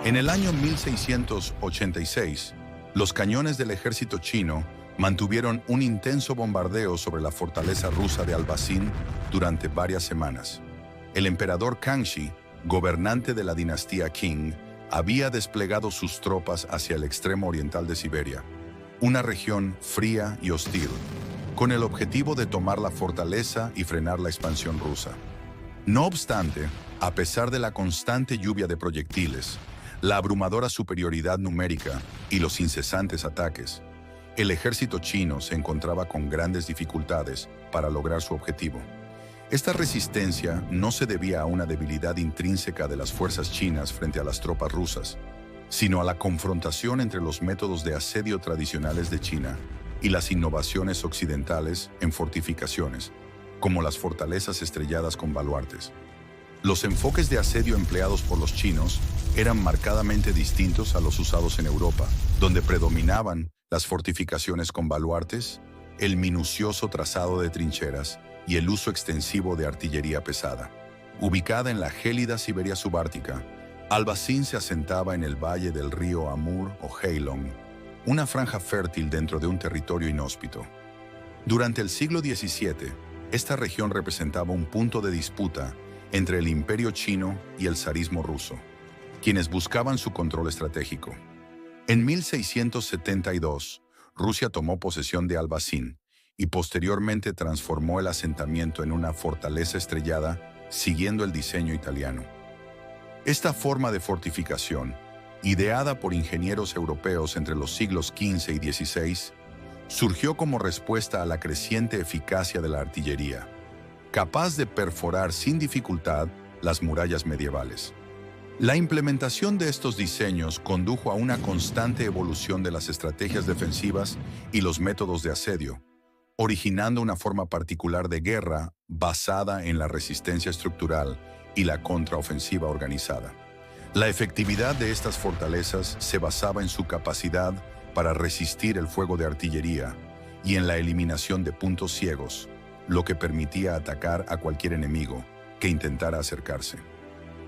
En el año 1686, los cañones del ejército chino mantuvieron un intenso bombardeo sobre la fortaleza rusa de Albazin durante varias semanas. El emperador Kangxi, gobernante de la dinastía Qing, había desplegado sus tropas hacia el extremo oriental de Siberia, una región fría y hostil, con el objetivo de tomar la fortaleza y frenar la expansión rusa. No obstante, a pesar de la constante lluvia de proyectiles, la abrumadora superioridad numérica y los incesantes ataques, el ejército chino se encontraba con grandes dificultades para lograr su objetivo. Esta resistencia no se debía a una debilidad intrínseca de las fuerzas chinas frente a las tropas rusas, sino a la confrontación entre los métodos de asedio tradicionales de China y las innovaciones occidentales en fortificaciones, como las fortalezas estrelladas con baluartes. Los enfoques de asedio empleados por los chinos eran marcadamente distintos a los usados en Europa, donde predominaban las fortificaciones con baluartes, el minucioso trazado de trincheras y el uso extensivo de artillería pesada. Ubicada en la gélida Siberia subártica, Albazin se asentaba en el valle del río Amur o Heilong, una franja fértil dentro de un territorio inhóspito. Durante el siglo XVII, esta región representaba un punto de disputa entre el Imperio Chino y el zarismo ruso, quienes buscaban su control estratégico. En 1672, Rusia tomó posesión de Albazin y posteriormente transformó el asentamiento en una fortaleza estrellada siguiendo el diseño italiano. Esta forma de fortificación, ideada por ingenieros europeos entre los siglos XV y XVI, surgió como respuesta a la creciente eficacia de la artillería, capaz de perforar sin dificultad las murallas medievales. La implementación de estos diseños condujo a una constante evolución de las estrategias defensivas y los métodos de asedio, originando una forma particular de guerra basada en la resistencia estructural y la contraofensiva organizada. La efectividad de estas fortalezas se basaba en su capacidad para resistir el fuego de artillería y en la eliminación de puntos ciegos, lo que permitía atacar a cualquier enemigo que intentara acercarse.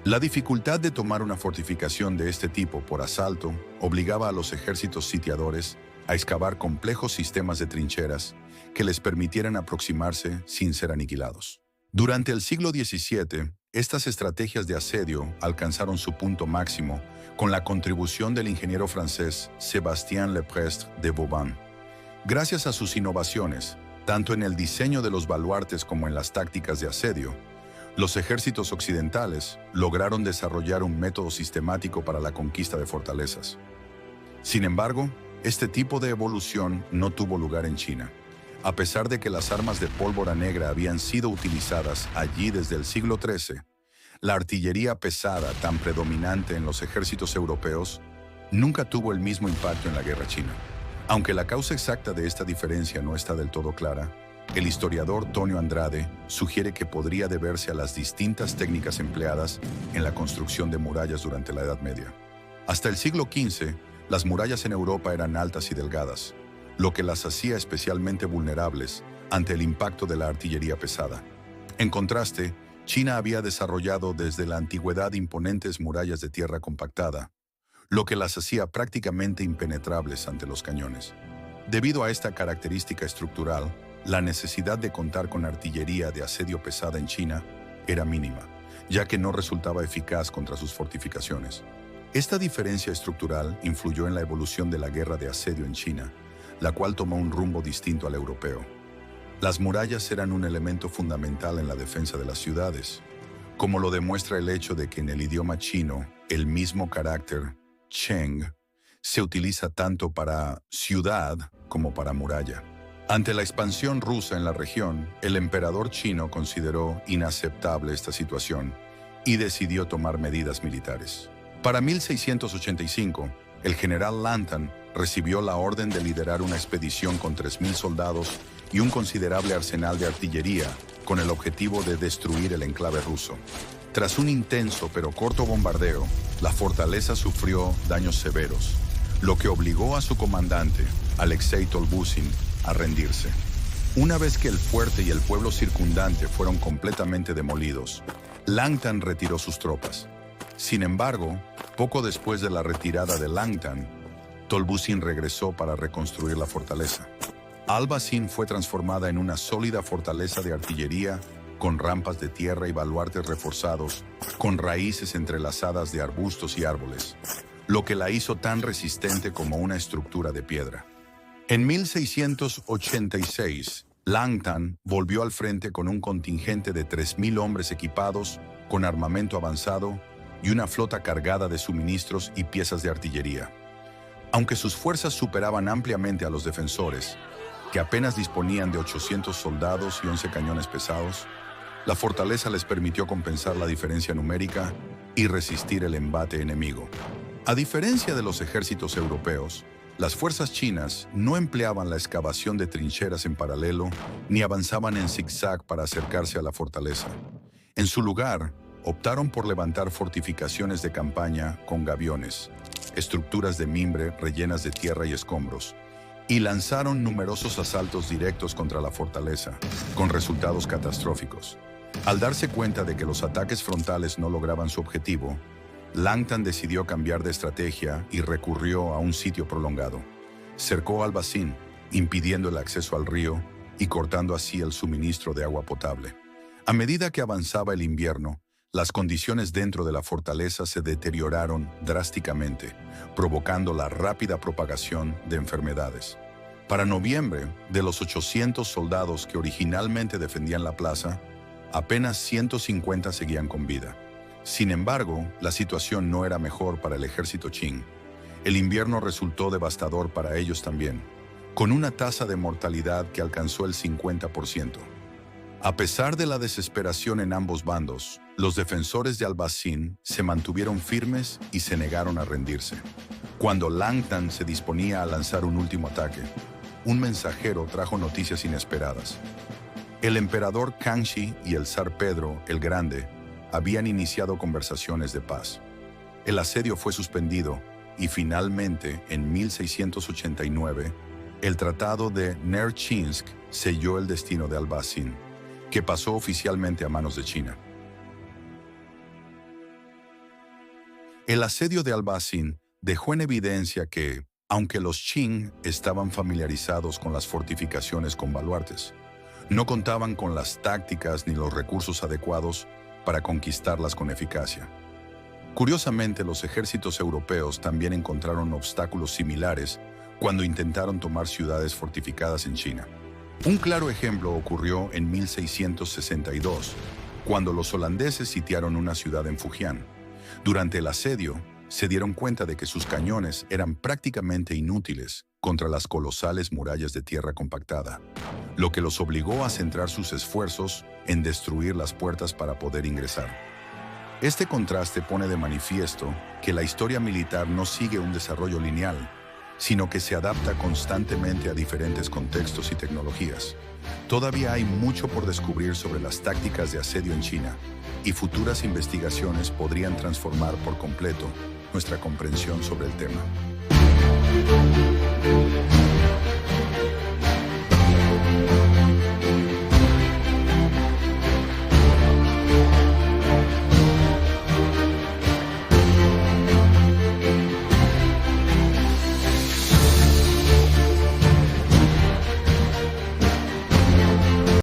La dificultad de tomar una fortificación de este tipo por asalto obligaba a los ejércitos sitiadores a excavar complejos sistemas de trincheras que les permitieran aproximarse sin ser aniquilados. Durante el siglo XVII, estas estrategias de asedio alcanzaron su punto máximo con la contribución del ingeniero francés Sébastien Leprestre de Vauban. Gracias a sus innovaciones, tanto en el diseño de los baluartes como en las tácticas de asedio, los ejércitos occidentales lograron desarrollar un método sistemático para la conquista de fortalezas. Sin embargo, este tipo de evolución no tuvo lugar en China. A pesar de que las armas de pólvora negra habían sido utilizadas allí desde el siglo XIII, la artillería pesada tan predominante en los ejércitos europeos nunca tuvo el mismo impacto en la guerra china. Aunque la causa exacta de esta diferencia no está del todo clara, el historiador Tonio Andrade sugiere que podría deberse a las distintas técnicas empleadas en la construcción de murallas durante la Edad Media. Hasta el siglo XV, las murallas en Europa eran altas y delgadas, lo que las hacía especialmente vulnerables ante el impacto de la artillería pesada. En contraste, China había desarrollado desde la antigüedad imponentes murallas de tierra compactada, lo que las hacía prácticamente impenetrables ante los cañones. Debido a esta característica estructural, la necesidad de contar con artillería de asedio pesada en China era mínima, ya que no resultaba eficaz contra sus fortificaciones. Esta diferencia estructural influyó en la evolución de la guerra de asedio en China, la cual tomó un rumbo distinto al europeo. Las murallas eran un elemento fundamental en la defensa de las ciudades, como lo demuestra el hecho de que en el idioma chino el mismo carácter cheng se utiliza tanto para ciudad como para muralla. Ante la expansión rusa en la región, el emperador chino consideró inaceptable esta situación y decidió tomar medidas militares. Para 1685, el general Lantan recibió la orden de liderar una expedición con 3.000 soldados y un considerable arsenal de artillería con el objetivo de destruir el enclave ruso. Tras un intenso pero corto bombardeo, la fortaleza sufrió daños severos, lo que obligó a su comandante, Alexei Tolbuzin, a rendirse. Una vez que el fuerte y el pueblo circundante fueron completamente demolidos, Lantan retiró sus tropas. Sin embargo, Poco después de la retirada de Langtan, Tolbusin regresó para reconstruir la fortaleza. Albaicín fue transformada en una sólida fortaleza de artillería con rampas de tierra y baluartes reforzados, con raíces entrelazadas de arbustos y árboles, lo que la hizo tan resistente como una estructura de piedra. En 1686, Langtan volvió al frente con un contingente de 3.000 hombres equipados con armamento avanzado y una flota cargada de suministros y piezas de artillería. Aunque sus fuerzas superaban ampliamente a los defensores, que apenas disponían de 800 soldados y 11 cañones pesados, la fortaleza les permitió compensar la diferencia numérica y resistir el embate enemigo. A diferencia de los ejércitos europeos, las fuerzas chinas no empleaban la excavación de trincheras en paralelo ni avanzaban en zigzag para acercarse a la fortaleza. En su lugar, optaron por levantar fortificaciones de campaña con gaviones, estructuras de mimbre rellenas de tierra y escombros, y lanzaron numerosos asaltos directos contra la fortaleza, con resultados catastróficos. Al darse cuenta de que los ataques frontales no lograban su objetivo, Langtan decidió cambiar de estrategia y recurrió a un sitio prolongado. Cercó Albaicín, impidiendo el acceso al río y cortando así el suministro de agua potable. A medida que avanzaba el invierno, las condiciones dentro de la fortaleza se deterioraron drásticamente, provocando la rápida propagación de enfermedades. Para noviembre, de los 800 soldados que originalmente defendían la plaza, apenas 150 seguían con vida. Sin embargo, la situación no era mejor para el ejército Qing. El invierno resultó devastador para ellos también, con una tasa de mortalidad que alcanzó el 50%. A pesar de la desesperación en ambos bandos, los defensores de Albaicín se mantuvieron firmes y se negaron a rendirse. Cuando Langtan se disponía a lanzar un último ataque, un mensajero trajo noticias inesperadas. El emperador Kangxi y el zar Pedro el Grande habían iniciado conversaciones de paz. El asedio fue suspendido y finalmente, en 1689, el Tratado de Nerchinsk selló el destino de Albaicín, que pasó oficialmente a manos de China. El asedio de Albaicín dejó en evidencia que, aunque los Qing estaban familiarizados con las fortificaciones con baluartes, no contaban con las tácticas ni los recursos adecuados para conquistarlas con eficacia. Curiosamente, los ejércitos europeos también encontraron obstáculos similares cuando intentaron tomar ciudades fortificadas en China. Un claro ejemplo ocurrió en 1662, cuando los holandeses sitiaron una ciudad en Fujian. Durante el asedio, se dieron cuenta de que sus cañones eran prácticamente inútiles contra las colosales murallas de tierra compactada, lo que los obligó a centrar sus esfuerzos en destruir las puertas para poder ingresar. Este contraste pone de manifiesto que la historia militar no sigue un desarrollo lineal, sino que se adapta constantemente a diferentes contextos y tecnologías. Todavía hay mucho por descubrir sobre las tácticas de asedio en China, y futuras investigaciones podrían transformar por completo nuestra comprensión sobre el tema.